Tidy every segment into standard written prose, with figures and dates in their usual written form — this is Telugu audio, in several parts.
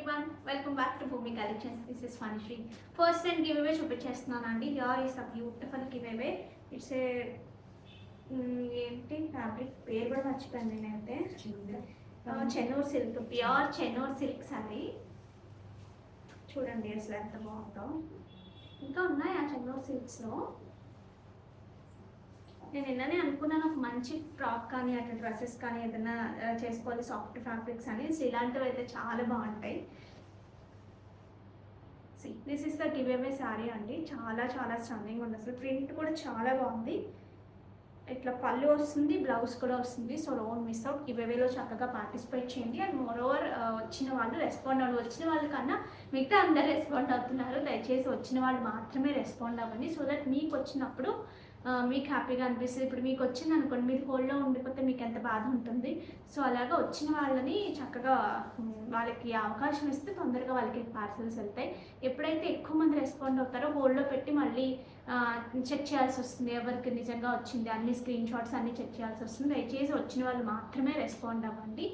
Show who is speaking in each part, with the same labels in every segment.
Speaker 1: everyone, welcome back to Bhumi Collections. This is Vanishri. First and giveaway చూపించేస్తున్నానండి. Here is a beautiful giveaway. It's a ఏంటి ఫ్యాబ్రిక్ పేరు కూడా మర్చిపోయాను నేనైతే. Chennur silk, pure Chennur silk sorry. చూడండి అసలు ఎంత బాగుందో. ఇంకా ఉన్నాయి ఆ చెన్నూరు సిల్క్స్లో. నేను నిన్ననే అనుకున్నాను ఒక మంచి ఫ్రాక్ కానీ అట్లా డ్రెస్సెస్ కానీ ఏదైనా చేసుకోవాలి సాఫ్ట్ ఫ్యాబ్రిక్స్ అని. ఇలాంటివి అయితే చాలా బాగుంటాయి. This is the give away sari అండి. చాలా చాలా స్టన్నింగ్ ఉంది. అసలు ప్రింట్ కూడా చాలా బాగుంది. ఇట్లా పళ్ళు వస్తుంది, బ్లౌజ్ కూడా వస్తుంది. So don't miss out. గివ్ అవేలో చక్కగా పార్టిసిపేట్ చేయండి. అండ్ మోర్ ఓవర్ వచ్చిన వాళ్ళు రెస్పాండ్ అవ్వండి. వచ్చిన వాళ్ళకన్నా మిగతా అందరు రెస్పాండ్ అవుతున్నారు. దయచేసి వచ్చిన వాళ్ళు మాత్రమే రెస్పాండ్ అవ్వండి. సో దట్ మీకు వచ్చినప్పుడు మీకు హ్యాపీగా అనిపిస్తుంది. ఇప్పుడు మీకు వచ్చింది అనుకోండి, మీరు హోల్డ్లో ఉండిపోతే మీకు ఎంత బాధ ఉంటుంది. సో అలాగా వచ్చిన వాళ్ళని చక్కగా వాళ్ళకి అవకాశం ఇస్తే తొందరగా వాళ్ళకి పార్సల్స్ వెళ్తాయి. ఎప్పుడైతే ఎక్కువ మంది రెస్పాండ్ అవుతారో హోల్డ్లో పెట్టి మళ్ళీ చెక్ చేయాల్సి వస్తుంది. ఎవరికి నిజంగా వచ్చింది అన్ని స్క్రీన్ షాట్స్ అన్నీ చెక్ చేయాల్సి వస్తుంది. దయచేసి వచ్చిన వాళ్ళు మాత్రమే రెస్పాండ్ అవ్వండి.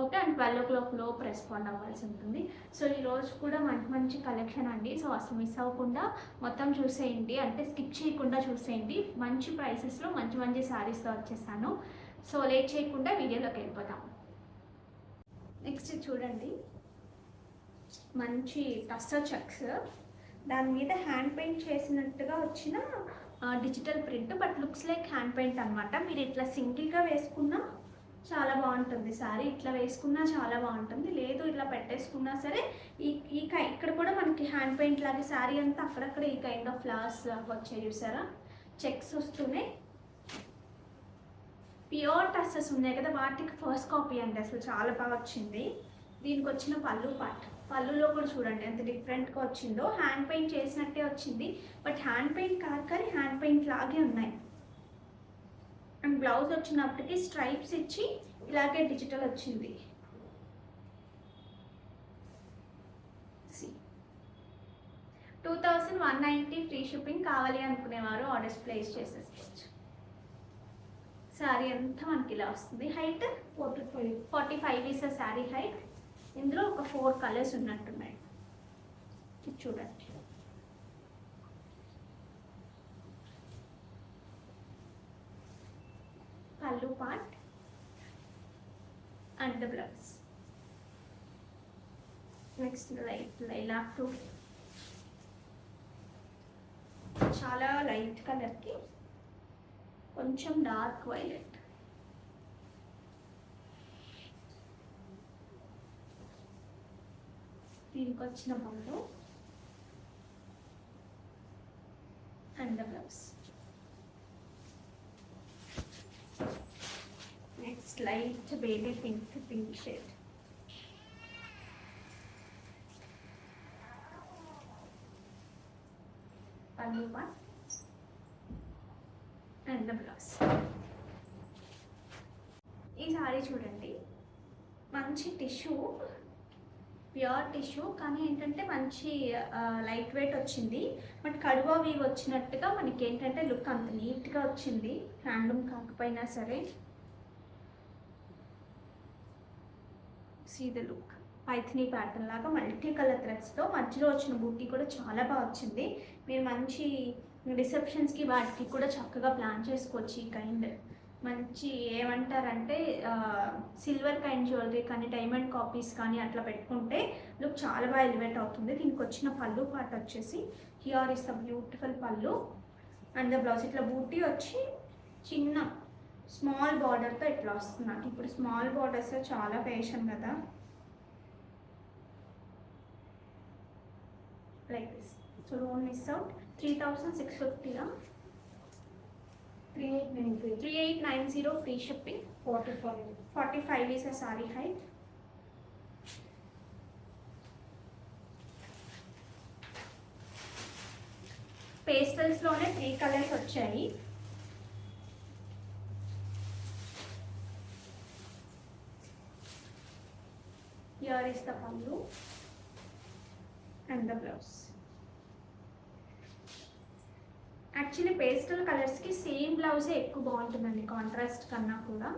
Speaker 1: ఓకే. అండ్ 12 o'clock లోపు రెస్పాండ్ అవ్వాల్సి ఉంటుంది. సో ఈరోజు కూడా మంచి మంచి కలెక్షన్ అండి. సో అసలు మిస్ అవ్వకుండా మొత్తం చూసేయండి, అంటే స్కిప్ చేయకుండా చూసేయండి. మంచి ప్రైసెస్లో మంచి మంచి శారీస్తో వచ్చేసాను. సో లేట్ చేయకుండా వీడియోలోకి వెళ్ళిపోతాం. నెక్స్ట్ చూడండి, మంచి టస్సర్ చెక్స్, దాని మీద హ్యాండ్ పెయింట్ చేసినట్టుగా వచ్చిన digital print, but looks like hand paint అనమాట. మీరు ఇట్లా సింగిల్గా వేసుకున్నా చాలా బాగుంటుంది శారీ, ఇట్లా వేసుకున్నా చాలా బాగుంటుంది. లేదు ఇట్లా పెట్టేసుకున్నా సరే. ఇక్కడ కూడా మనకి హ్యాండ్ పెయింట్ లాగా శారీ అంతా అక్కడక్కడ ఈ కైండ్ ఆఫ్ ఫ్లవర్స్ వచ్చాయి చూసారా, చెక్స్ వస్తున్నాయి. ప్యూర్ టస్సెస్ ఉన్నాయి కదా, వాటికి ఫస్ట్ కాపీ అండి. అసలు చాలా బాగా వచ్చింది. దీనికి వచ్చిన పళ్ళు పార్ట్, పళ్ళులో కూడా చూడండి ఎంత డిఫరెంట్గా వచ్చిందో. హ్యాండ్ పెయింట్ చేసినట్టే వచ్చింది, బట్ హ్యాండ్ పెయింట్ కాదు కానీ హ్యాండ్ పెయింట్ లాగే ఉన్నాయి. అండ్ బ్లౌజ్ వచ్చినప్పటికీ స్ట్రైప్స్ ఇచ్చి ఇలాగే డిజిటల్ వచ్చింది. 2190 ఫ్రీ షిప్పింగ్. కావాలి అనుకునేవారు ఆర్డర్స్ ప్లేస్ చేసేసుకోవచ్చు. శారీ అంతా మనకి ఇలా వస్తుంది. Height 45 is sari height. ఇందులో ఒక 4 కలర్స్ ఉన్నట్టున్నాయి. చూడండి, పళ్ళు part and the blouse. Next lilac to చాలా లైట్ కలర్కి కొంచెం డార్క్ వైలెట్. దీనికి వచ్చిన పళ్ళు and the blouse. Next light baby pink shade. Pallu one and the blouse. ఈ సారీ చూడండి, మంచి టిష్యూ, ప్యూర్ టిష్యూ, కానీ ఏంటంటే మంచి లైట్ వెయిట్ వచ్చింది. బట్ కడువా వీవ్ వచ్చినట్టుగా మనకి ఏంటంటే లుక్ అంత నీట్గా వచ్చింది. హ్యాండ్లూమ్ కాకపోయినా సరే. See the look, Paithani pattern లాగా మల్టీ కలర్ థ్రెడ్స్తో మధ్యలో వచ్చిన బూటీ కూడా చాలా బాగా వచ్చింది. మీరు మంచి రిసెప్షన్స్కి వాటికి కూడా చక్కగా ప్లాన్ చేసుకోవచ్చు. ఈ కైండ్ మంచి ఏమంటారంటే సిల్వర్ కైండ్ జ్యువెలరీ కానీ డైమండ్ కాపీస్ కానీ అట్లా పెట్టుకుంటే లుక్ చాలా బాగా ఎలివేట్ అవుతుంది. దీనికి వచ్చిన పళ్ళు పార్ట్ వచ్చేసి హియర్ ఇస్ ద బ్యూటిఫుల్ పళ్ళు అండ్ ద బ్లౌజ్. ఇట్లా బూటీ వచ్చి చిన్న స్మాల్ బార్డర్తో ఇట్లా వస్తుంది. నాకు ఇప్పుడు స్మాల్ బార్డర్స్ చాలా ఫ్యాషన్ కదా, like this. So don't miss out. 3650 3890 free shipping. 45 is a sari height. పేస్టల్స్లోనే 3 కలర్స్ వచ్చాయి. Here is the pallu and the blouse. Actually pastel కలర్స్కి సేమ్ బ్లౌజే ఎక్కువ బాగుంటుందండి కాంట్రాస్ట్ కన్నా కూడా.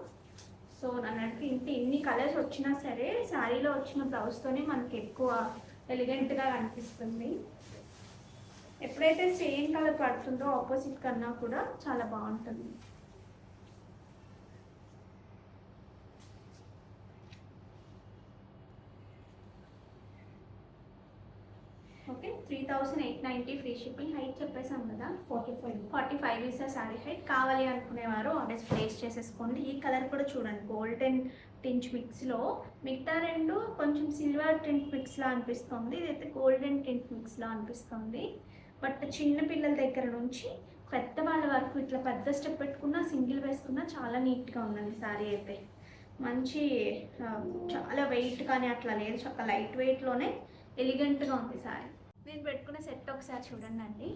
Speaker 1: సో నన్ను అడిగితే ఎన్ని కలర్స్ వచ్చినా సరే శారీలో వచ్చిన బ్లౌజ్తోనే మనకి ఎక్కువ ఎలిగెంట్గా కనిపిస్తుంది. ఎప్పుడైతే సేమ్ కలర్ పడుతుందో ఆపోజిట్ కన్నా కూడా చాలా బాగుంటుంది. Okay, 3890 free shipping. హైట్ చెప్పేసాం కదా, 45 ఇస్ శారీ హైట్. కావాలి అనుకునేవారు ఆర్డర్స్ ప్లేస్ చేసేసుకోండి. ఈ కలర్ కూడా చూడండి, గోల్డెన్ టించ్ మిక్స్లో. మిగతా రెండు కొంచెం సిల్వర్ టింట్ మిక్స్లా అనిపిస్తుంది, ఇదైతే గోల్డెన్ టింట్ మిక్స్లా అనిపిస్తుంది. బట్ చిన్న పిల్లల దగ్గర నుంచి పెద్దవాళ్ళ వరకు ఇట్లా పెద్ద స్టెప్ పెట్టుకున్నా సింగిల్ వేసుకున్నా చాలా నీట్గా ఉందండి శారీ అయితే. మంచి చాలా వెయిట్ కానీ అట్లా లేదు, చాలా లైట్ వెయిట్లోనే ఎలిగెంట్గా ఉంది శారీ. నేను పెట్టుకునే సెట్ ఒకసారి చూడండి అండి,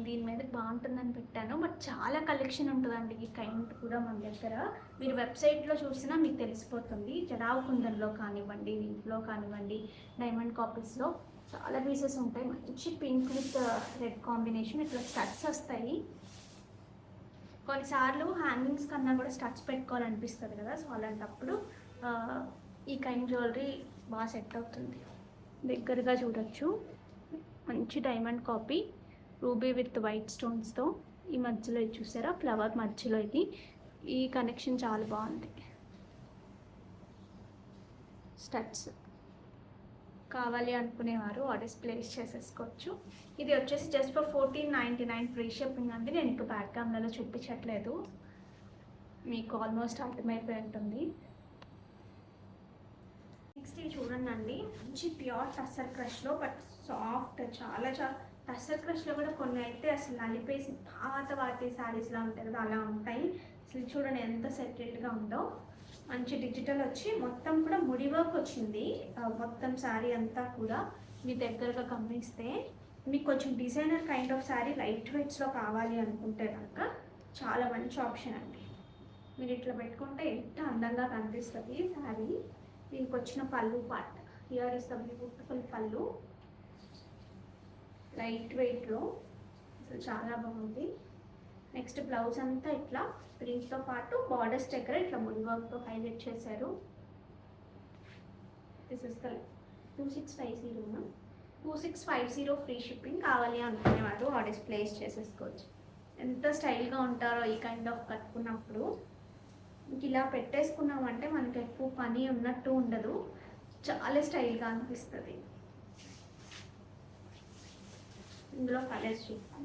Speaker 1: దీని మీద బాగుంటుందని పెట్టాను. బట్ చాలా కలెక్షన్ ఉంటుందండి ఈ కైండ్ కూడా మన దగ్గర. మీరు వెబ్సైట్లో చూసినా మీకు తెలిసిపోతుంది. జడావు కుందన్లో కానివ్వండి, వీటిలో కానివ్వండి, డైమండ్ కాపీస్లో చాలా పీసెస్ ఉంటాయి. మంచి పింక్ విత్ రెడ్ కాంబినేషన్, ఇట్లా స్టడ్స్ వస్తాయి. కొన్నిసార్లు హ్యాంగింగ్స్ కన్నా కూడా స్టడ్స్ పెట్టుకోవాలనిపిస్తుంది కదా, సో అలాంటప్పుడు ఈ కైండ్ జ్యువెలరీ బాగా సెట్ అవుతుంది. దగ్గరగా చూడొచ్చు, మంచి diamond copy, ruby with white స్టోన్స్తో. ఈ మధ్యలో ఇది చూసారా, ఫ్లవర్ మధ్యలో ఇది. ఈ కనెక్షన్ చాలా బాగుంది. స్టడ్స్ కావాలి అనుకునేవారు ఆర్డర్స్ ప్లేస్ చేసేసుకోవచ్చు. ఇది వచ్చేసి జస్ట్ ఫర్ 1499 ఫ్రీ షిప్పింగ్ అండి. నేను ఇంకా బ్యాక్ కెమెరాలో చూపించట్లేదు, మీకు ఆల్మోస్ట్ అర్థమైపోయి ఉంటుంది. నెక్స్ట్ ఇది చూడండి అండి, మంచి ప్యూర్ టస్సర్ క్రష్లో, బట్ సాఫ్ట్, చాలా టస్సర్ క్రష్లో కూడా కొన్ని అయితే అసలు నలిపేసి పాత వాటి శారీస్లా ఉంటాయి కదా, అలా ఉంటాయి. అసలు చూడండి ఎంత సెటిల్డ్గా ఉందో. మంచి డిజిటల్ వచ్చి మొత్తం కూడా ముడి వర్క్ వచ్చింది. మొత్తం శారీ అంతా కూడా మీ దగ్గరగా గమనిస్తే మీకు కొంచెం designer kind of sari light వెయిట్స్లో కావాలి అనుకుంటే కనుక చాలా మంచి ఆప్షన్ అండి. మీరు ఇట్లా పెట్టుకుంటే ఎంత అందంగా కనిపిస్తుంది శారీ. దీనికి వచ్చిన పళ్ళు part, here is the beautiful పళ్ళు, లైట్ వెయిట్లో అసలు చాలా బాగుంది. నెక్స్ట్ బ్లౌజ్ అంతా ఇట్లా ప్రింట్తో పాటు బార్డర్స్ దగ్గర ఇట్లా ముడి వర్క్తో హైలైట్ చేశారు. This is the 2650 free shipping. కావాలి అనుకునేవారు ఆర్డర్స్ ప్లేస్ చేసేసుకోవచ్చు. ఎంత స్టైల్గా ఉంటారో ఈ కైండ్ ఆఫ్ కట్టుకున్నప్పుడు. ఇంక ఇలా పెట్టేసుకున్నామంటే మనకి ఎక్కువ పని ఉన్నట్టు ఉండదు, చాలా స్టైల్గా అనిపిస్తుంది. ఇందులో కలర్స్ చూద్దాం.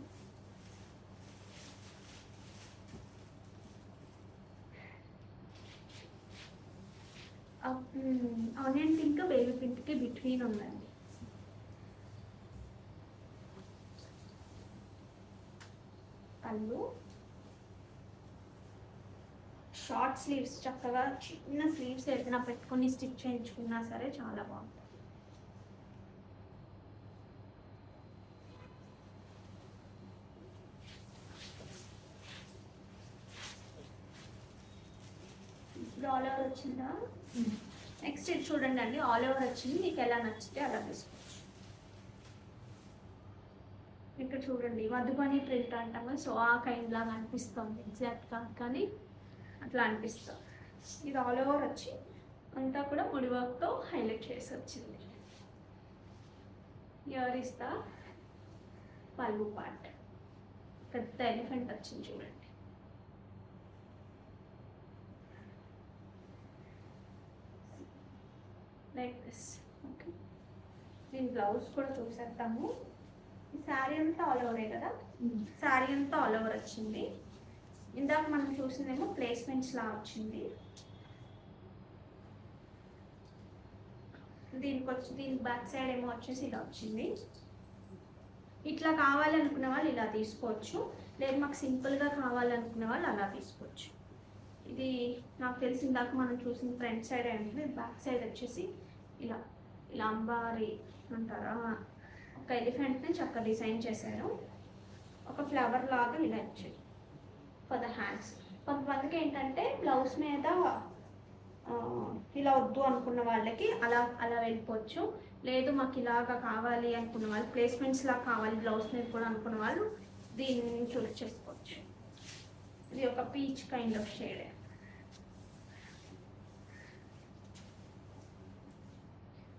Speaker 1: ఆనియన్ పింక్ బేబీ పింక్కి బిట్వీన్ ఉందండి. పళ్ళు షార్ట్ స్లీవ్స్, చక్కగా చిన్న స్లీవ్స్ ఏదైనా పెట్టుకొని స్టిచ్ చేయించుకున్నా సరే చాలా బాగుంటుంది. ఆల్ ఓవర్ వచ్చిందా? నెక్స్ట్ ఇది చూడండి అండి, ఆల్ ఓవర్ వచ్చింది. మీకు ఎలా నచ్చితే అలా తీసుకోవచ్చు. ఇక్కడ చూడండి, మధుబని ప్రింట్ అంటాము, సో ఆ కైండ్ లాగా అనిపిస్తుంది. ఎగ్జాక్ట్ కాదు కానీ అట్లా అనిపిస్తుంది. ఇది ఆల్ ఓవర్ వచ్చి అంతా కూడా ముడి వర్క్తో హైలైట్ చేసి వచ్చింది. హియర్ ఇస్ ద పల్లు పార్ట్, పెద్ద ఎలిఫెంట్ వచ్చింది చూడండి. Like this. ఓకే, దీని బ్లౌజ్ కూడా చూసేద్దాము. ఈ శారీ అంతా ఆల్ ఓవరే కదా, శారీ అంతా ఆల్ ఓవర్ వచ్చింది. ఇందాక మనం చూసిందేమో ప్లేస్మెంట్స్ లా వచ్చింది. దీనికి బ్యాక్ సైడ్ ఏమో వచ్చేసి ఇలా వచ్చింది. ఇట్లా కావాలనుకునే వాళ్ళు ఇలా తీసుకోవచ్చు, లేదు మాకు సింపుల్గా కావాలనుకునే వాళ్ళు అలా తీసుకోవచ్చు. ఇది నాకు తెలిసి ఇందాక మనం చూసిన ఫ్రంట్ సైడ్ ఏంటంటే, బ్యాక్ సైడ్ వచ్చేసి ఇలా ఇలా అంబారీ అంటారా, ఒక ఎలిఫెంట్ని చక్కగా డిజైన్ చేశారు. ఒక ఫ్లవర్ లాగా ఇలా ఇచ్చారు ఫర్ ద హ్యాండ్స్. కొంతమందికి ఏంటంటే బ్లౌజ్ మీద ఇలా వద్దు అనుకున్న వాళ్ళకి అలా అలా వెళ్ళిపోవచ్చు. లేదు మాకు ఇలాగా కావాలి అనుకున్న వాళ్ళు, ప్లేస్మెంట్స్ లాగా కావాలి బ్లౌజ్ మీద కూడా అనుకున్న వాళ్ళు దీన్ని చూస్ చేసుకోవచ్చు. ఇది ఒక peach kind of shade.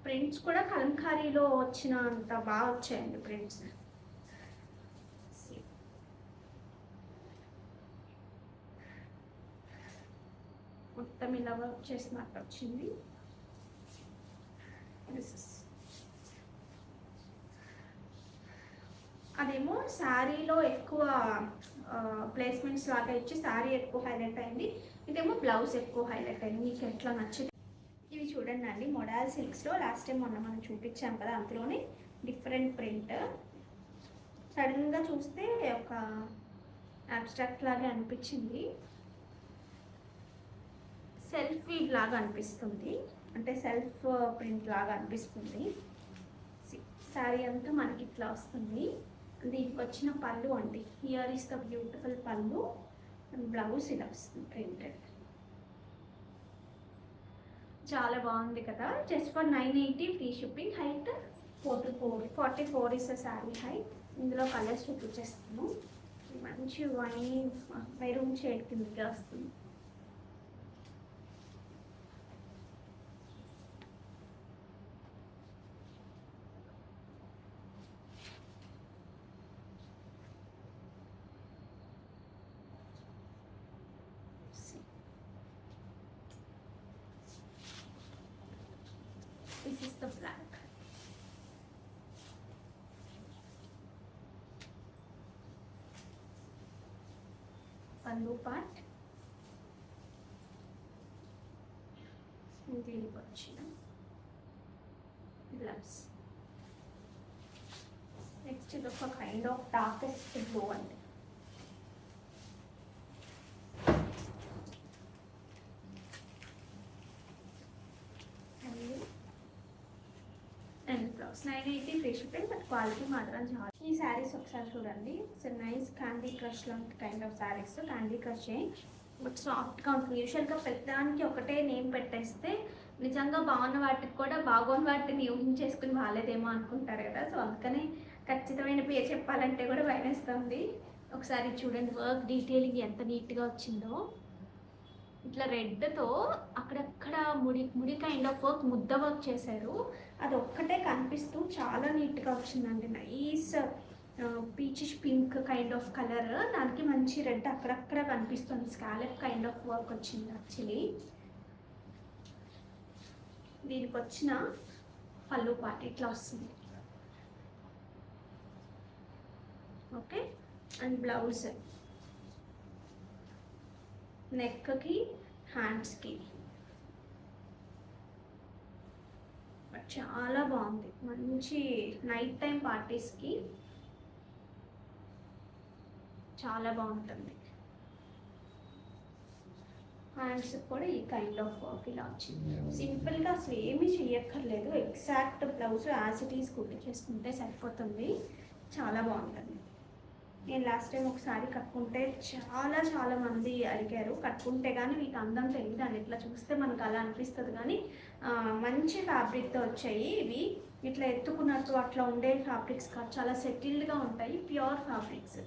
Speaker 1: Prints కూడా కలంకారీలో వచ్చినంత బాగా వచ్చాయండి ప్రింట్స్. మొత్తం ఇలా వర్క్ చేసినట్టు వచ్చింది. అదేమో శారీలో ఎక్కువ ప్లేస్మెంట్స్ లాగా ఇచ్చి శారీ ఎక్కువ హైలైట్ అయింది, ఇదేమో బ్లౌజ్ ఎక్కువ హైలైట్ అయింది. మీకు ఎట్లా నచ్చింది? ఇవి చూడండి అండి, మొడాల్ సిల్క్స్లో లాస్ట్ టైం మొన్న మనం చూపించాం కదా, అందులోనే డిఫరెంట్ ప్రింట్. సడన్గా చూస్తే ఒక అబ్స్ట్రాక్ట్ లాగా అనిపించింది, సెల్ఫ్ వీవ్ లాగా అనిపిస్తుంది, అంటే సెల్ఫ్ ప్రింట్ లాగా అనిపిస్తుంది. శారీ అంతా మనకి ఇట్లా వస్తుంది. దీనికి వచ్చిన పళ్ళు అండి, హియర్ ఇస్ ద బ్యూటిఫుల్ పళ్ళు అండ్ బ్లౌజ్ ఇలా వస్తుంది ప్రింటెడ్. చాలా బాగుంది కదా. Just for 980 free shipping. Height 44 is the sari height. ఇందులో కలర్స్ చూపించేస్తాను. మంచి వైన్ మెరూన్ షేడ్ కిందకి వస్తుంది. This is the black. Pallu part. దీనికి వచ్చిన బ్లౌజ్. నెక్స్ట్ ఇది ఒక కైండ్ ఆఫ్ డార్కెస్ట్ బ్లూ అండి. And blouse 980 free shipping, but quality మాత్రం చాలా. ఈ శారీస్ ఒకసారి చూడండి. సో నైస్ క్యాండీ క్రష్ లాంటి kind of saris. Candy crush but సాఫ్ట్గా ఉంటుంది. యూజువల్గా పెద్దదానికి ఒకటే నేమ్ పెట్టేస్తే నిజంగా బాగున్న వాటికి కూడా బాగున్న వాటిని ఊహించేసుకుని బాగాలేదేమో అనుకుంటారు కదా. సో అందుకనే ఖచ్చితమైన పేరు చెప్పాలంటే కూడా భయం వేస్తుంది. ఒకసారి చూడండి వర్క్ డీటెయిలింగ్ ఎంత నీట్గా వచ్చిందో. ఇట్లా రెడ్తో అక్కడక్కడ ముడి కైండ్ ఆఫ్ వర్క్, ముద్ద వర్క్ చేశారు. అది ఒక్కటే కనిపిస్తూ చాలా నీట్గా వచ్చిందండి. Nice peachish pink kind of colour, దానికి మంచి రెడ్ అక్కడక్కడ కనిపిస్తుంది. స్కాలప్ కైండ్ ఆఫ్ వర్క్ వచ్చింది యాక్చువల్లీ. దీనికి వచ్చిన పళ్ళు పాట ఇట్లా వస్తుంది. ఓకే, అండ్ బ్లౌజ్ నెక్కి హ్యాండ్స్కి చాలా బాగుంది. మంచి నైట్ టైం పార్టీస్కి చాలా బాగుంటుంది. హ్యాండ్స్ కూడా ఈ కైండ్ ఆఫ్ వర్క్ ఇలా వచ్చింది. సింపుల్గా అసలు ఏమీ చెయ్యక్కర్లేదు, exact blouse as it is కుట్టి చేసుకుంటే సరిపోతుంది. చాలా బాగుంటుంది. నేను లాస్ట్ టైం ఒకసారి కట్టుకుంటే చాలా మంది అడిగారు, కట్టుకుంటే కానీ మీకు అందం తెలియదు అని. ఇట్లా చూస్తే మనకు అలా అనిపిస్తుంది, కానీ మంచి ఫ్యాబ్రిక్తో వచ్చాయి ఇవి. ఇట్లా ఎత్తుకున్నట్టు అట్లా ఉండే ఫ్యాబ్రిక్స్ కాదు, చాలా సెటిల్డ్గా ఉంటాయి. Pure fabrics.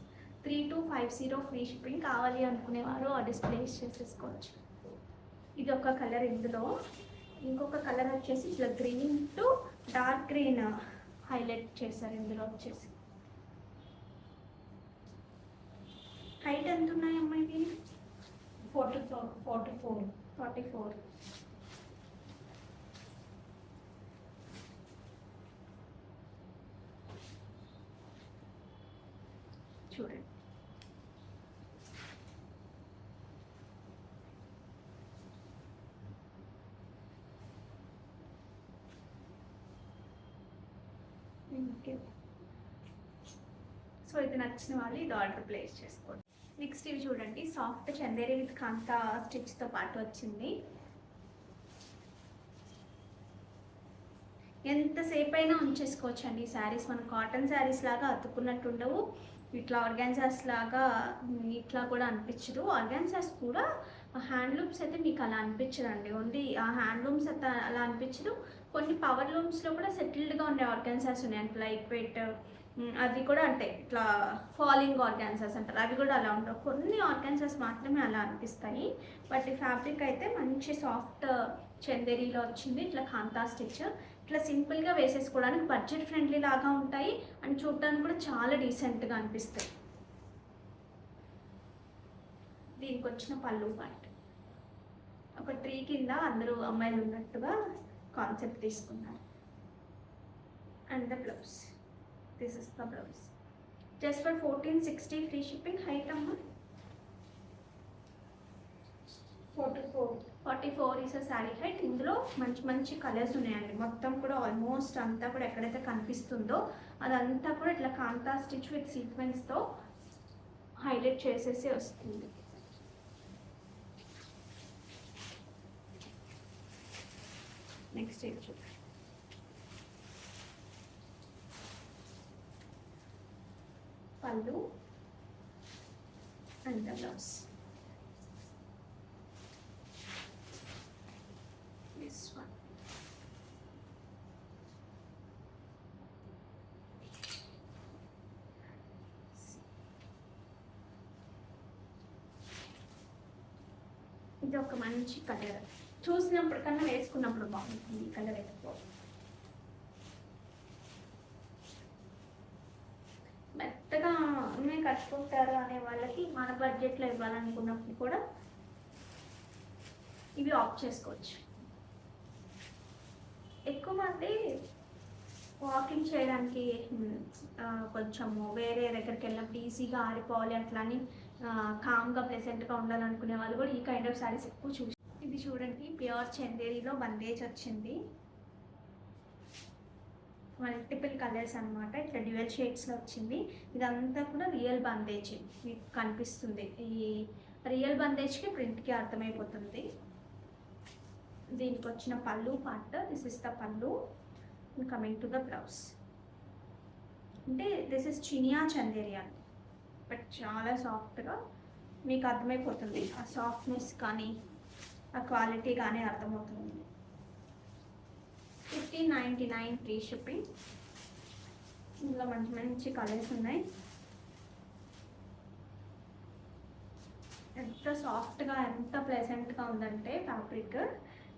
Speaker 1: 3250 free shipping. కావాలి అనుకునేవారు ఆ డిస్ప్లేస్ చేసేసుకోవచ్చు. ఇది ఒక కలర్. ఇందులో ఇంకొక కలర్ వచ్చేసి ఇట్లా green to dark green highlight చేశారు. ఇందులో వచ్చేసి హైట్ ఎంత ఉన్నాయమ్మా ఇవి? 44. చూడండి సో ఇది నచ్చిన వాళ్ళు ఇది ఆర్డర్ ప్లేస్ చేసుకోండి. నెక్స్ట్ ఇవి చూడండి, సాఫ్ట్ చందేరి విత్ కాంతా స్టిచ్తో పాటు వచ్చింది. ఎంతసేపు అయినా ఉంచేసుకోవచ్చు అండి ఈ శారీస్. మన కాటన్ శారీస్ లాగా అతుక్కున్నట్టు ఉండవు, ఇట్లా ఆర్గాన్జాస్ లాగా ఇట్లా కూడా అనిపించదు. ఆర్గాన్జాస్ కూడా హ్యాండ్లూమ్స్ అయితే మీకు అలా అనిపించదండి, ఓన్లీ ఆ హ్యాండ్లూమ్స్ అయితే అలా అనిపించదు. కొన్ని పవర్ లూమ్స్లో కూడా సెటిల్డ్గా ఉండే ఆర్గాన్జాస్ ఉన్నాయి, అంటే లైట్ వెయిట్, అది కూడా అంటే ఇట్లా ఫాలింగ్ ఆర్గాన్జాస్ అంటారు, అవి కూడా అలా ఉండవు. కొన్ని ఆర్గాన్జాస్ మాత్రమే అలా అనిపిస్తాయి. బట్ ఈ ఫ్యాబ్రిక్ అయితే మంచి సాఫ్ట్ చందేరీలో వచ్చింది. ఇట్లా కాంతా స్టిచ్ ఇట్లా సింపుల్గా వేసేసుకోవడానికి బడ్జెట్ ఫ్రెండ్లీ లాగా ఉంటాయి అండ్ చూడటానికి కూడా చాలా డీసెంట్గా అనిపిస్తాయి. దీనికి వచ్చిన పళ్ళు పాయింట్ ఒక ట్రీ కింద అందరూ అమ్మాయిలు ఉన్నట్టుగా కాన్సెప్ట్ తీసుకున్నారు. And the blouse, this is the blouse just for 1460 free shipping. Height అమ్మా 44 ఈస్ అ శారీ హైట్. ఇందులో మంచి మంచి కలర్స్ ఉన్నాయండి. మొత్తం కూడా ఆల్మోస్ట్ అంతా కూడా ఎక్కడైతే కనిపిస్తుందో అదంతా కూడా ఇట్లా కాంతా స్టిచ్ విత్ సీక్వెన్స్తో హైలైట్ చేసేసి వస్తుంది. నెక్స్ట్ ఇది చూడండి, పళ్ళు and the blouse. This one. ఇది ఒక మంచి కలర్, చూసినప్పుడు కన్నా వేసుకున్నప్పుడు బాగుంటుంది ఈ కలర్ ఎక్కువ. మెత్తగా అన్నీ కట్టుకుంటారు అనే వాళ్ళకి మన బడ్జెట్లో ఇవ్వాలనుకున్నప్పుడు కూడా ఇవి ఆప్ట్ చేసుకోవచ్చు. ఎక్కువ మంది వాకింగ్ చేయడానికి కొంచెము వేరే దగ్గరికి వెళ్ళినప్పుడు ఈజీగా ఆరిపోవాలి అట్లా అని కామ్గా ప్లెజెంట్గా ఉండాలనుకునే వాళ్ళు కూడా ఈ కైండ్ ఆఫ్ శారీస్ ఎక్కువ చూసి. ఇది చూడండి, ప్యూర్ చందేరిలో బందేజ్ వచ్చింది. మల్టిపుల్ కలర్స్ అనమాట, ఇట్లా డ్యూయల్ షేడ్స్లో వచ్చింది. ఇదంతా కూడా రియల్ బందేజ్ మీకు కనిపిస్తుంది. ఈ రియల్ బందేజ్కి ప్రింట్కి అర్థమైపోతుంది. దీనికి వచ్చిన పళ్ళు పార్ట్, దిస్ ఇస్ ద పళ్ళు. కమింగ్ టు ద బ్లౌజ్ అంటే దిస్ ఇస్ చినియా చందేరి అండి, బట్ చాలా సాఫ్ట్గా మీకు అర్థమైపోతుంది. ఆ సాఫ్ట్నెస్ కానీ ఆ క్వాలిటీ కానీ అర్థమవుతుంది. 1599 ఫ్రీ షిప్పింగ్. ఇందులో మంచి మంచి కలర్స్ ఉన్నాయి. ఎంత సాఫ్ట్గా ఎంత ప్లెజెంట్గా ఉందంటే ఫ్యాబ్రిక్.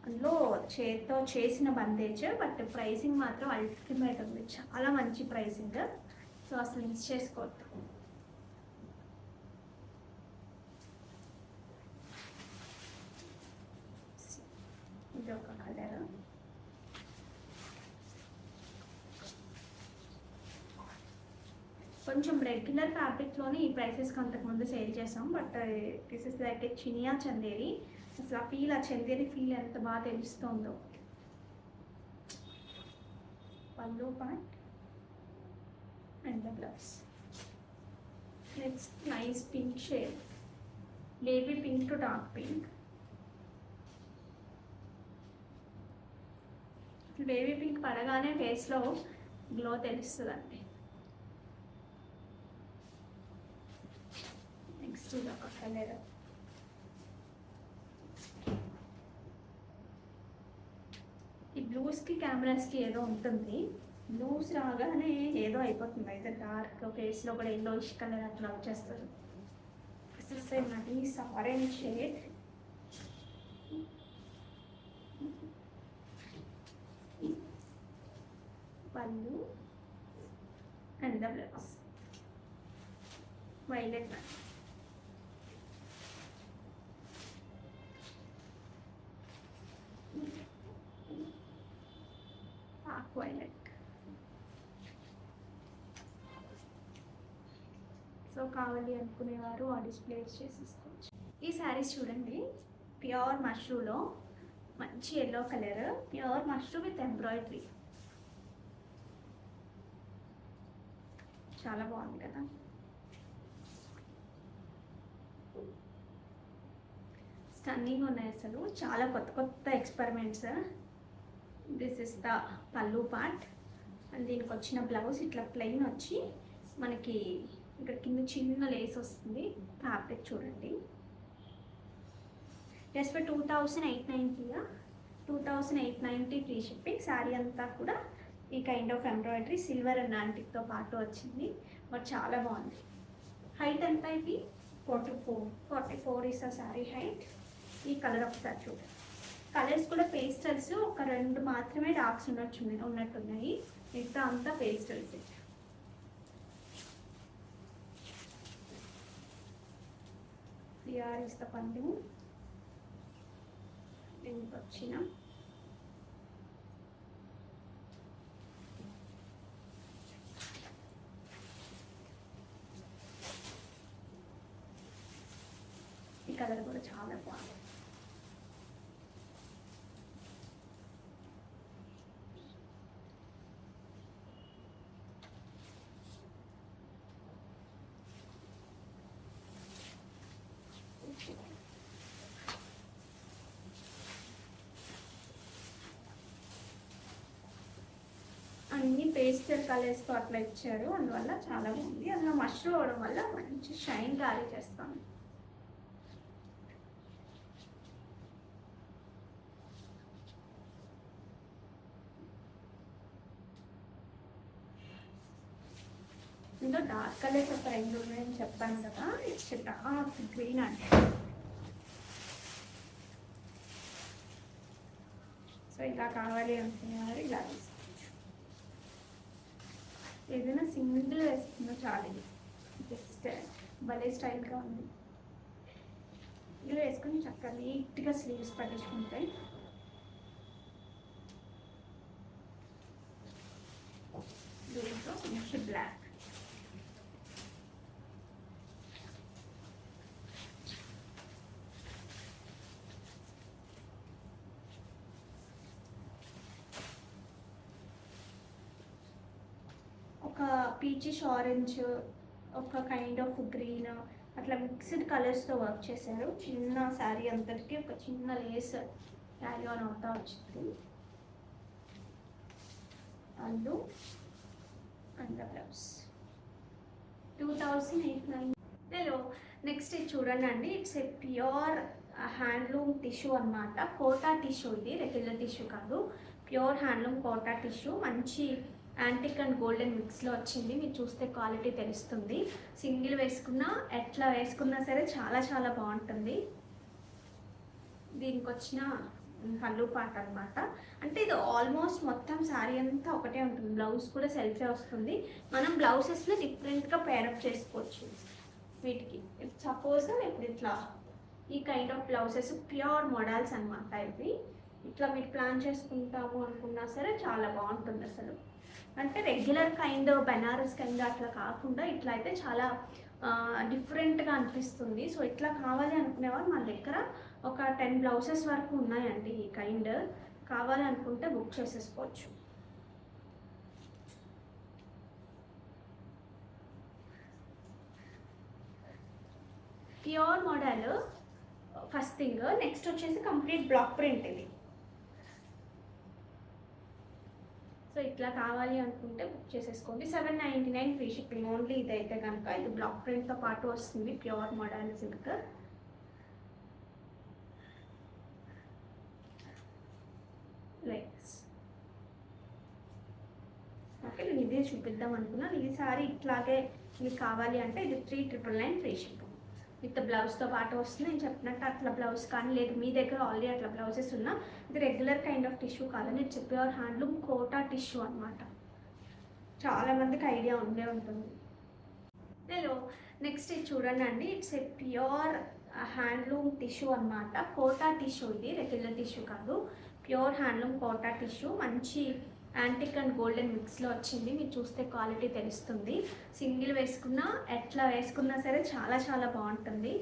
Speaker 1: అందులో చేతితో చేసిన బందేజ్, బట్ ప్రైసింగ్ మాత్రం అల్టిమేట్ ఉంది, చాలా మంచి ప్రైసింగ్. సో అసలు మిస్ చేసుకోవద్దు. ఇది ఒక కలర్. కొంచెం రెగ్యులర్ ఫ్యాబ్రిక్లోనే ఈ ప్రైసెస్కి అంతకుముందు సేల్ చేసాం, బట్ దిస్ ఇస్ లైక్ ఏ చినియా చందేరి. అసలు ఆ ఫీల్, ఆ చందేరి ఫీల్ ఎంత బాగా తెలుస్తుందో. పళ్ళు point and the blouse. Next nice pink shade, baby pink to dark pink. Baby pink పడగానే ఫేస్లో గ్లో తెలుస్తుందండి. నెక్స్ట్ ఇది ఒక కలర్. ఈ బ్లూస్కి కెమెరాస్కి ఏదో ఉంటుంది, బ్లూస్ రాగానే ఏదో అయిపోతుంది. అయితే డార్క్ ఫేస్లో కూడా ఎల్లోయిష్ కలర్ అట్లా వచ్చేస్తుంది. This is a nice orange shade. Pallu and the blouse violet. Violet. So కావాలి అనుకునేవారు ఆ డిస్ప్లేస్ చేసేసుకోవచ్చు. ఈ శారీస్ చూడండి, ప్యూర్ మష్రూలో మంచి yellow colour, pure mashru with embroidery. చాలా బాగుంది కదా. స్టన్నింగ్ ఉన్నాయి అసలు, చాలా కొత్త కొత్త ఎక్స్పెరిమెంట్స్. దిస్ ఇస్ ద పళ్ళు పార్ట్ అండ్ దీనికి వచ్చిన బ్లౌజ్ ఇట్లా ప్లెయిన్ వచ్చి మనకి ఇక్కడ కింద చిన్న లేస్ వస్తుంది. ఫ్యాబ్రిక్ చూడండి, just for 2890. 2890 free shipping. Sari అంతా కూడా ఈ kind of embroidery silver and యాంటిక్తో పాటు వచ్చింది, బట్ చాలా బాగుంది. హైట్ ఎంత ఇది? 44 ఈస్ ఆ శారీ హైట్. ఈ కలర్ ఒకసారి చూడండి, కలర్స్ కూడా పేస్టల్స్, ఒక 2 మాత్రమే డార్క్స్ ఉన్నట్టున్నాయి, మిగతా అంతా పేస్టల్స్. ఇయర్ ఇస్ ద పళ్ళు. దీనికి వచ్చిన ఈ కలర్ కూడా చాలా బాగుంది. అన్ని పేస్టల్ కలర్స్తో అట్లా ఇచ్చారు, అందువల్ల చాలా బాగుంది. అందులో మష్రూమ్ అవడం వల్ల మంచి షైన్ గాలి చేస్తాను. ఇందులో డార్క్ కలర్స్ ఒక 2 ఉన్నాయని చెప్పాను కదా, ఇట్స్ డార్క్ గ్రీన్ అంటే. సో ఇలా కావాలి అనుకునేవారు ఇలా తీసుకోవచ్చు. ఏదైనా సింగిల్ వేసుకున్నా చాలు, జస్ట్ భలే స్టైల్గా ఉంది. ఇలా వేసుకుని చక్కగా నీట్గా స్లీవ్స్ పట్టించుకుంటాయి. దీంట్లో కొంచెం బ్లాక్. ఒక పీచిష్ ఆరెంజ్, ఒక కైండ్ ఆఫ్ గ్రీన్, అట్లా మిక్స్డ్ కలర్స్తో వర్క్ చేశారు. చిన్న శారీ అంతటికి ఒక చిన్న లేస్ క్యారీ ఆన్ అవుతా వచ్చింది. అందు అండ్ బ్లౌజ్ 2890. హలో, నెక్స్ట్ ఇది చూడండి అండి, it's a pure handloom tissue అనమాట. కోటా టిష్యూ, ఇది రెగ్యులర్ టిష్యూ కాదు, ప్యూర్ హ్యాండ్లూమ్ కోటా టిష్యూ. మంచి యాంటిక్ అండ్ గోల్డెన్ మిక్స్లో వచ్చింది. మీరు చూస్తే క్వాలిటీ తెలుస్తుంది. సింగిల్ వేసుకున్నా ఎట్లా వేసుకున్నా సరే చాలా చాలా బాగుంటుంది. దీనికి వచ్చిన పళ్ళు పాట అనమాట. అంటే ఇది ఆల్మోస్ట్ మొత్తం శారీ అంతా ఒకటే ఉంటుంది. బ్లౌజ్ కూడా సెల్ఫే వస్తుంది. మనం బ్లౌజెస్లో డిఫరెంట్గా పేరప్ చేసుకోవచ్చు వీటికి. సపోజ్ ఇప్పుడు ఇట్లా ఈ kind of blouses pure models అనమాట. ఇవి ఇట్లా మీరు ప్లాన్ చేసుకుంటాము అనుకున్నా సరే చాలా బాగుంటుంది అసలు. అంటే రెగ్యులర్ కైండ్ బెనారస్ కైండ్ అట్లా కాకుండా ఇట్లా అయితే చాలా డిఫరెంట్గా అనిపిస్తుంది. సో ఇట్లా కావాలి అనుకునేవారు మన దగ్గర ఒక 10 బ్లౌజెస్ వరకు ఉన్నాయండి. ఈ కైండ్ కావాలి అనుకుంటే బుక్ చేసేసుకోవచ్చు. Pure model first thing. Next వచ్చేసి కంప్లీట్ బ్లాక్ ప్రింట్ ఇది. సో ఇట్లా కావాలి అనుకుంటే బుక్ చేసేసుకోండి. 799 ఫ్రీ షిప్పింగ్ ఓన్లీ. ఇదైతే కనుక ఇది బ్లాక్ ప్రింట్తో పాటు వస్తుంది, pure model silk. Likes okay, నేను ఇదే చూపిద్దాం అనుకున్నాను. ఈ సారీ ఇట్లాగే మీకు కావాలి అంటే ఇది 3999 ఫ్రీ షిప్పింగ్ విత్ బ్లౌజ్తో పాటు వస్తుంది. నేను చెప్పినట్టు అట్లా బ్లౌజ్ కానీ లేదు మీ దగ్గర ఆల్రెడీ అట్లా బ్లౌజెస్ ఉన్నా, ఇది రెగ్యులర్ కైండ్ ఆఫ్ టిష్యూ కాదని it's pure handloom Kota tissue అనమాట. చాలామందికి ఐడియా ఉండే ఉంటుంది. హలో, నెక్స్ట్ ఇది చూడండి అండి, it's a pure handloom tissue అనమాట. కోటా టిష్యూ, ఇది రెగ్యులర్ టిష్యూ కాదు, ప్యూర్ హ్యాండ్లూమ్ కోటా టిష్యూ. మంచి యాంటిక్ అండ్ గోల్డెన్ మిక్స్లో వచ్చింది. మీరు చూస్తే క్వాలిటీ తెలుస్తుంది. సింగిల్ వేసుకున్నా ఎట్లా వేసుకున్నా సరే చాలా చాలా బాగుంటుంది.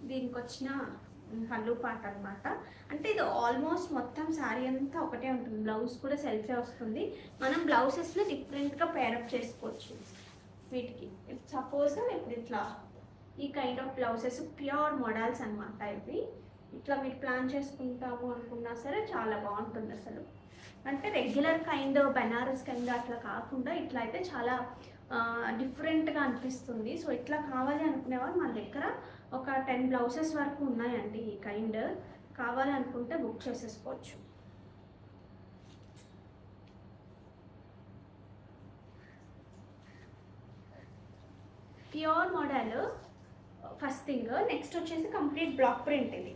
Speaker 1: దీనికి వచ్చిన పళ్ళు పాట అనమాట. అంటే ఇది ఆల్మోస్ట్ మొత్తం శారీ అంతా ఒకటే ఉంటుంది. బ్లౌజ్ కూడా సెల్ఫే వస్తుంది. మనం బ్లౌజెస్లో డిఫరెంట్గా పేరప్ చేసుకోవచ్చు వీటికి. సపోజ్ ఇప్పుడు ఇట్లా ఈ kind of blouses pure models అనమాట. ఇవి ఇట్లా మీరు ప్లాన్ చేసుకుంటాము అనుకున్నా సరే చాలా బాగుంటుంది అసలు. అంటే రెగ్యులర్ కైండ్ బెనారస్ కైండ్ అట్లా కాకుండా ఇట్లా అయితే చాలా డిఫరెంట్గా అనిపిస్తుంది. సో ఇట్లా కావాలి అనుకునేవారు మన దగ్గర ఒక 10 బ్లౌజెస్ వరకు ఉన్నాయండి. ఈ కైండ్ కావాలి అనుకుంటే బుక్ చేసేసుకోవచ్చు. Pure model first thing. Next వచ్చేసి కంప్లీట్ బ్లాక్ ప్రింట్ ఇది.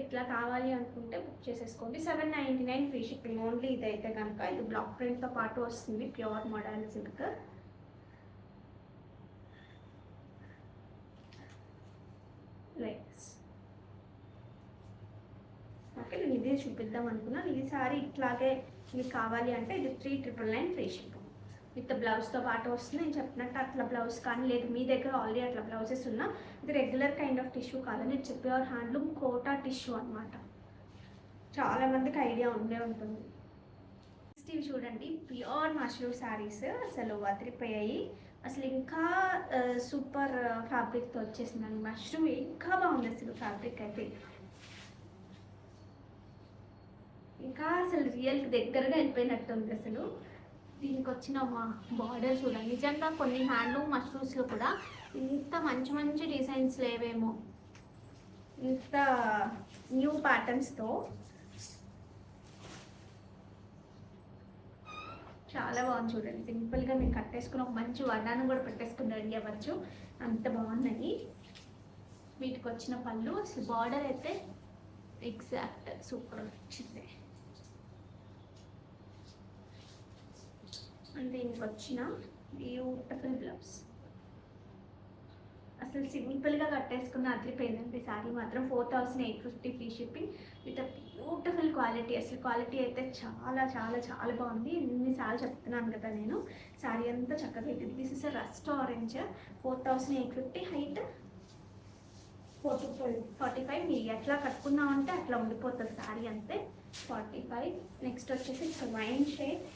Speaker 1: ఇట్లా కావాలి అనుకుంటే బుక్ చేసేసుకోండి. 799 ఫ్రీ షిప్పింగ్ ఓన్లీ. ఇదైతే కనుక ఇది బ్లాక్ ప్రింట్తో పాటు వస్తుంది, pure model silk. Likes okay, నేను ఇదే చూపిద్దాం అనుకున్నాను. ఈ సారీ ఇట్లాగే మీకు కావాలి అంటే ఇది 3999 ఫ్రీ షిప్పింగ్ విత్ బ్లౌజ్తో పాటు వస్తుంది. నేను చెప్పినట్టు అట్లా బ్లౌజ్ కానీ లేదు మీ దగ్గర ఆల్రెడీ అట్లా బ్లౌజెస్ ఉన్నా, ఇది రెగ్యులర్ కైండ్ ఆఫ్ టిష్యూ కాదని it's pure handloom Kota tissue అనమాట. చాలామందికి ఐడియా ఉండే ఉంటుంది. నెక్స్ట్ ఇవి చూడండి, ప్యూర్ మష్రూమ్ శారీస్ అసలు వదిలిపోయాయి. అసలు ఇంకా సూపర్ ఫ్యాబ్రిక్తో వచ్చేసిందండి. మష్రూమ్ ఇంకా బాగుంది అసలు ఫ్యాబ్రిక్ అయితే, ఇంకా అసలు రియల్ దగ్గరగా వెళ్ళిపోయినట్టు ఉంది అసలు. దీనికి వచ్చిన బార్డర్ చూడండి, నిజంగా కొన్ని హ్యాండ్లూమ్ మష్రూమ్స్లో కూడా ఇంత మంచి మంచి డిజైన్స్ లేవేమో, ఇంత న్యూ ప్యాటర్న్స్తో చాలా బాగుంది చూడండి. సింపుల్గా మీరు కట్టేసుకుని ఒక మంచి వడ్డాను కూడా పెట్టేసుకుని రెడీ అవ్వచ్చు, అంత బాగున్నాయి. వీటికి వచ్చిన పళ్ళు అసలు బార్డర్ అయితే ఎగ్జాక్ట్ సూపర్ వచ్చింది. దీనికి వచ్చిన బ్యూటిఫుల్ బ్లౌజ్ అసలు సింపుల్గా కట్టేసుకున్న అదిరిపోయిందండి. శారీ మాత్రం 4850 free shipping with beautiful quality. అసలు క్వాలిటీ అయితే చాలా చాలా చాలా బాగుంది. ఎన్నిసార్లు చెప్తున్నాను కదా నేను, శారీ అంతా చక్కగా ఇది. This is rust orange, 4850, height 45. మీరు ఎట్లా కట్టుకున్నామంటే అట్లా ఉండిపోతుంది శారీ అంతే. 45. నెక్స్ట్ వచ్చేసి వైన్ షేడ్,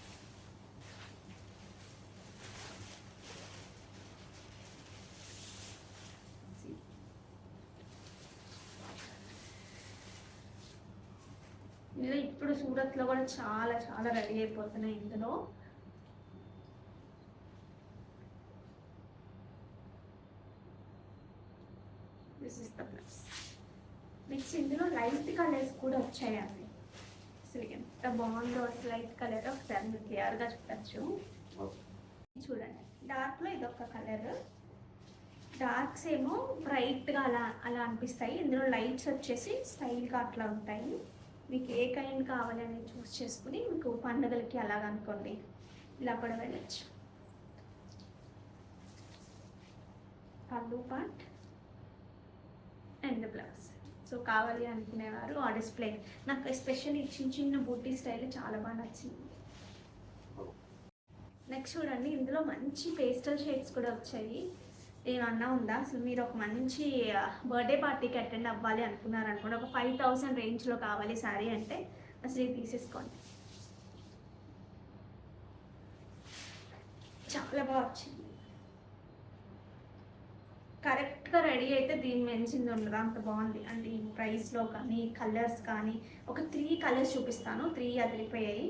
Speaker 1: ఇందులో ఇప్పుడు సూరత్లో కూడా చాలా చాలా రెడీ అయిపోతున్నాయి. ఇందులో this is the plus. Next ఇందులో లైట్ కలర్స్ కూడా వచ్చాయండి. అసలు ఎంత బాగుందో అసలు లైట్ కలర్ ఒకసారి మీరు క్లియర్గా చెప్పచ్చు. చూడండి, డార్క్లో ఇదొక కలర్, డార్క్స్ ఏమో బ్రైట్గా అలా అలా అనిపిస్తాయి. ఇందులో లైట్స్ వచ్చేసి స్టైల్గా అట్లా ఉంటాయి. మీకు ఏ కైండ్ కావాలని చూస్ చేసుకుని మీకు పండుగలకి అలాగ అనుకోండి ఇలా కూడా వెళ్ళచ్చు. పళ్ళు పార్ట్ అండ్ బ్లౌజ్. సో కావాలి అనుకునేవారు ఆ డిస్ప్లే. నాకు ఎస్పెషల్లీ చిన్న చిన్న బూటీ స్టైల్ చాలా బాగా నచ్చింది. నెక్స్ట్ చూడండి, ఇందులో మంచి పేస్టల్ షేడ్స్ కూడా వచ్చాయి. ఏమన్నా ఉందా అసలు, మీరు ఒక మంచి బర్త్డే పార్టీకి అటెండ్ అవ్వాలి అనుకున్నారనుకోండి, ఒక 5000 రేంజ్లో కావాలి శారీ అంటే అసలు ఇది తీసేసుకోండి. చాలా బాగా వచ్చింది. కరెక్ట్గా రెడీ అయితే దీన్ని మెన్షన్ ఉండదు, అంత బాగుంది. అంటే ఈ ప్రైస్లో కానీ కలర్స్ కానీ ఒక 3 కలర్స్ చూపిస్తాను, 3 అదిరిపోయాయి.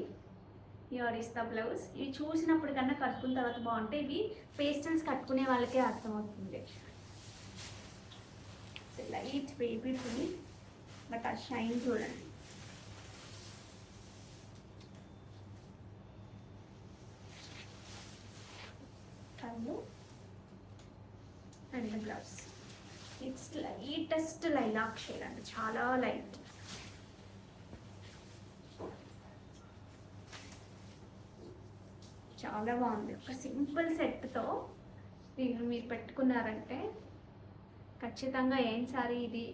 Speaker 1: Here is the blouse. ఇవి చూసినప్పుడు కన్నా కట్టుకున్న తర్వాత బాగుంటాయి. ఇవి పేస్టల్స్ కట్టుకునే వాళ్ళకే అర్థమవుతుంది. లైట్ బేబీ పింక్, బట్ ఆ షైన్ చూడండి. కళ్ళు and blouse. It's lightest lilac shade అండి, చాలా లైట్. చాలా బాగుంది. ఒక సింపుల్ సెట్తో దీన్ని మీరు పెట్టుకున్నారంటే ఖచ్చితంగా ఏం సారీ ఇది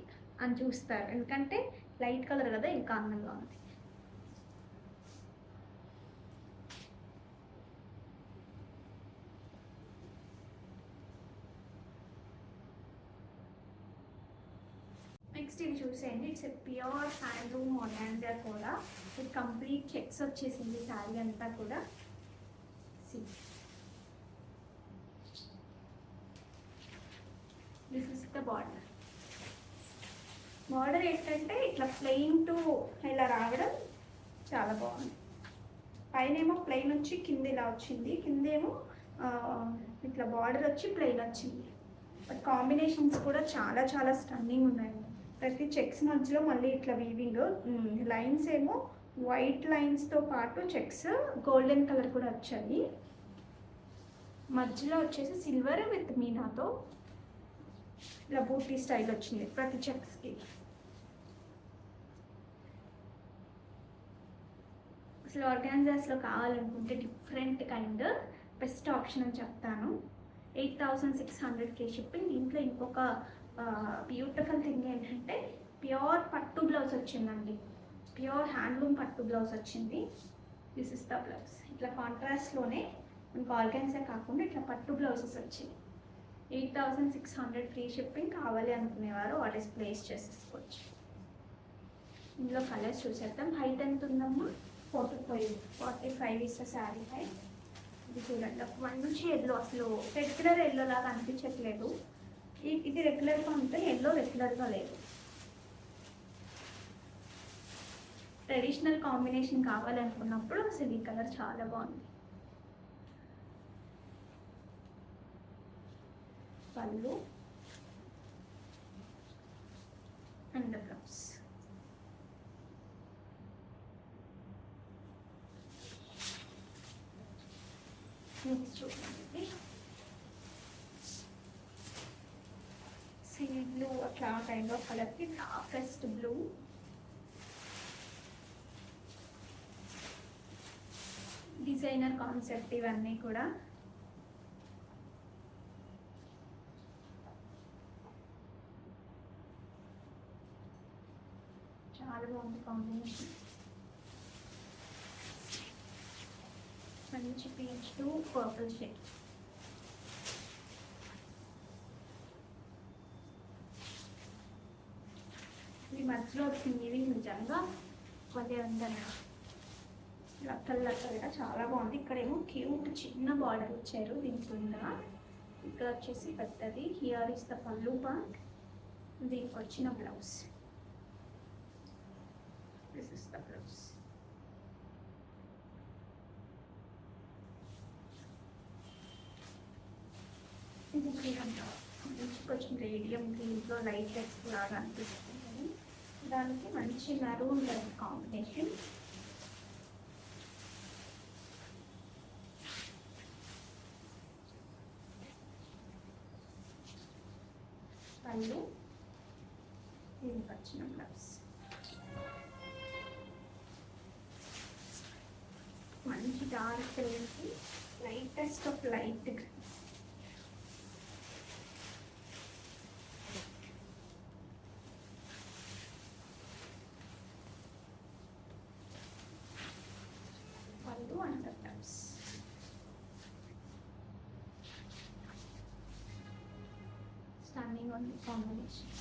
Speaker 1: అని చూస్తారు, ఎందుకంటే లైట్ కలర్ కదా ఇంకా అందంగా ఉంది. నెక్స్ట్ ఇది చూసేయండి, it's a pure handloom organza కూడా. ఇది కంప్లీట్ చెక్స్ వచ్చేసింది శారీ అంతా కూడా. This is the border. Border ఏంటంటే ఇట్లా ప్లెయిన్ టు ఇలా రావడం చాలా బాగుంది. పైన ఏమో ప్లెయిన్ వచ్చి కింద ఇలా వచ్చింది, కిందేమో ఇట్లా బార్డర్ వచ్చి ప్లెయిన్ వచ్చింది. బట్ కాంబినేషన్స్ కూడా చాలా చాలా స్టన్నింగ్ ఉన్నాయి. ప్రతి చెక్స్ మధ్యలో మళ్ళీ ఇట్లా వీవింగ్ లైన్స్ ఏమో వైట్ లైన్స్తో పాటు చెక్స్ గోల్డెన్ కలర్ కూడా వచ్చాయి. మధ్యలో వచ్చేసి సిల్వర్ విత్ మీనాతో ఇలా బూటీ స్టైల్ వచ్చింది ప్రతి చెక్స్కి. అసలు ఆర్గాన్జాస్లో కావాలనుకుంటే డిఫరెంట్ కైండ్ బెస్ట్ ఆప్షన్ అని చెప్తాను. 8600 ఫ్రీ షిప్పింగ్. దీంట్లో ఇంకొక బ్యూటిఫుల్ థింగ్ ఏంటంటే ప్యూర్ పట్టు బ్లౌజ్ వచ్చిందండి. ప్యూర్ హ్యాండ్లూమ్ పట్టు బ్లౌజ్ వచ్చింది. This is the blouse. ఇట్లా కాంట్రాస్ట్లోనే మనకు ఆర్గాన్జా కాకుండా ఇట్లా పట్టు బ్లౌజెస్ వచ్చింది. 8600 ఫ్రీ షిప్పింగ్. కావాలి అనుకునేవారు ఆర్డర్స్ ప్లేస్ చేసేసుకోవచ్చు. ఇందులో కలర్స్ చూసేద్దాం. హైట్ ఎంత ఉందమ్మా? 45 ఇస్ శారీ హైట్. ఇది చూడండి, ఒక మంచి ఎల్లో, అసలు రెగ్యులర్ ఎల్లో లాగా అనిపించట్లేదు. ఇది రెగ్యులర్గా ఉంటే ఎల్లో రెగ్యులర్గా లేదు. ట్రెడిషనల్ కాంబినేషన్ కావాలనుకున్నప్పుడు అసలు ఈ కలర్ చాలా బాగుంది. పళ్ళు అండ్ బ్లౌజ్. నెక్స్ట్ చూడండి, సీ బ్లూ అట్లా కైండ్ ఆఫ్ కలర్కి డార్కెస్ట్ బ్లూ. డిజైనర్ కాన్సెప్ట్ ఇవన్నీ కూడా. చాలా బాగుంది కాంబినేషన్. మంచి పీచ్ టు పర్పుల్ షేడ్. ఈ మధ్యలో వచ్చింది ఇవి నిజంగా కొద్దిగా ఉందన్న లక్కలు లక్కలుగా చాలా బాగుంది. ఇక్కడేమో క్యూట్ చిన్న బార్డర్ ఇచ్చారు దీని కింద. ఇక్కడ వచ్చేసి పెద్దది. హియర్ ఇస్ ద పళ్ళు పార్ట్. దీనికి వచ్చిన blouse. This is the blouse. ఇది కొంచెం రేడియం గ్రీన్లో లైట్ టెక్స్ట్ లాగా అనిపిస్తుంది. దానికి మంచి మెరూన్ కలర్ కాంబినేషన్. పళ్ళు, దీనికి వచ్చిన బ్లౌజ్. మంచి డార్క్ గ్రీన్కి లైటెస్ట్ ఆఫ్ లైట్ గ్రీన్. పళ్ళు and blouse. Standing on combination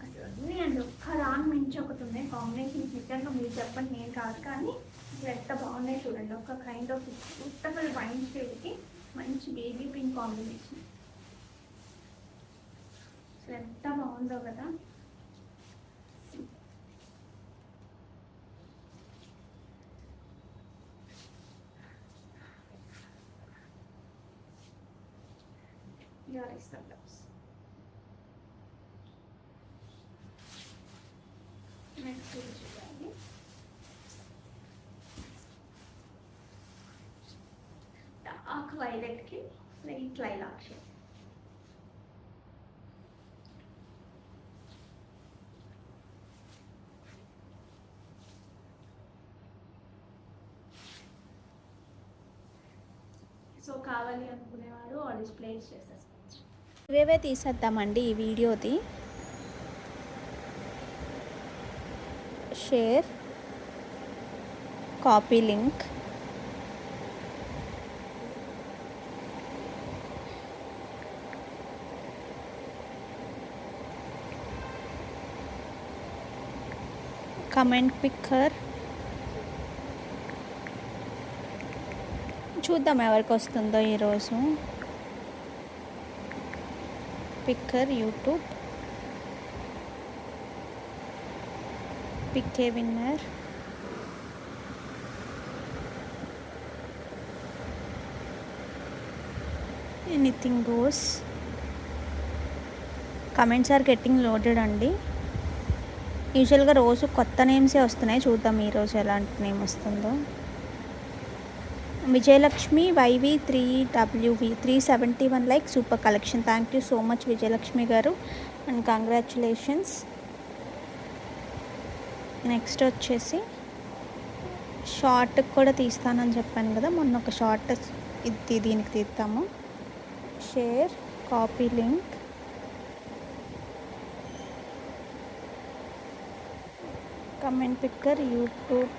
Speaker 1: అసలు అన్నీ అండి. ఒక్క రాన్ మించి ఒకటి ఉన్నాయి కాంబినేషన్. నిజంగా మీరు చెప్పండి, నేను కాదు, కానీ ఎంత బాగున్నాయి చూడండి. ఒక కైండ్ ఆఫ్ బ్యూటిఫుల్ వైన్ షేడ్కి మంచి బేబీ పింక్ కాంబినేషన్. అసలు ఎంత బాగుందో కదా. Here is the blouse. Next చూడండి, డార్క్ వైలెట్కి లైట్ లైలాక్ షేడ్. సో కావాలి అనుకునేవారు ఆర్డర్స్ ప్లేస్ చేసేసుకోవచ్చు.
Speaker 2: ఇవేవే తీసేద్దామండి ఈ వీడియోది. Share, copy link, comment picker. చూద్దాం ఎవరికి వస్తుందో ఈరోజు. Picker YouTube, pick a winner, anything goes. Comments are getting loaded అండి. యూజువల్గా రోజు కొత్త నేమ్సే వస్తున్నాయి. చూద్దాం ఈరోజు ఎలాంటి నేమ్ వస్తుందో. Vijayalakshmi Y V 3WV 371 like super collection. Thank you so much Vijayalakshmi గారు అండ్ కంగ్రాచులేషన్స్. నెక్స్ట్ వచ్చేసి షార్ట్ కూడా తీస్తానని చెప్పాను కదా, మొన్న ఒక షార్ట్ ఇది దీనికి తీస్తాము. Share, copy link, comment picker, YouTube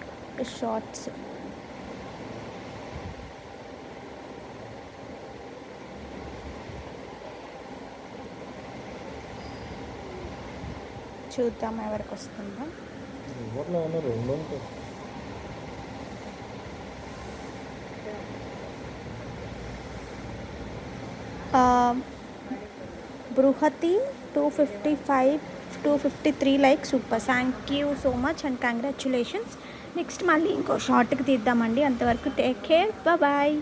Speaker 2: shorts. చూద్దాం ఎవరికి వస్తుందో. Brihati 253 like, super, thank you so much and congratulations. Next మళ్ళీ ఇంకో షార్ట్కి తీద్దామండి. అంతవరకు టేక్ కేర్, బాయ్.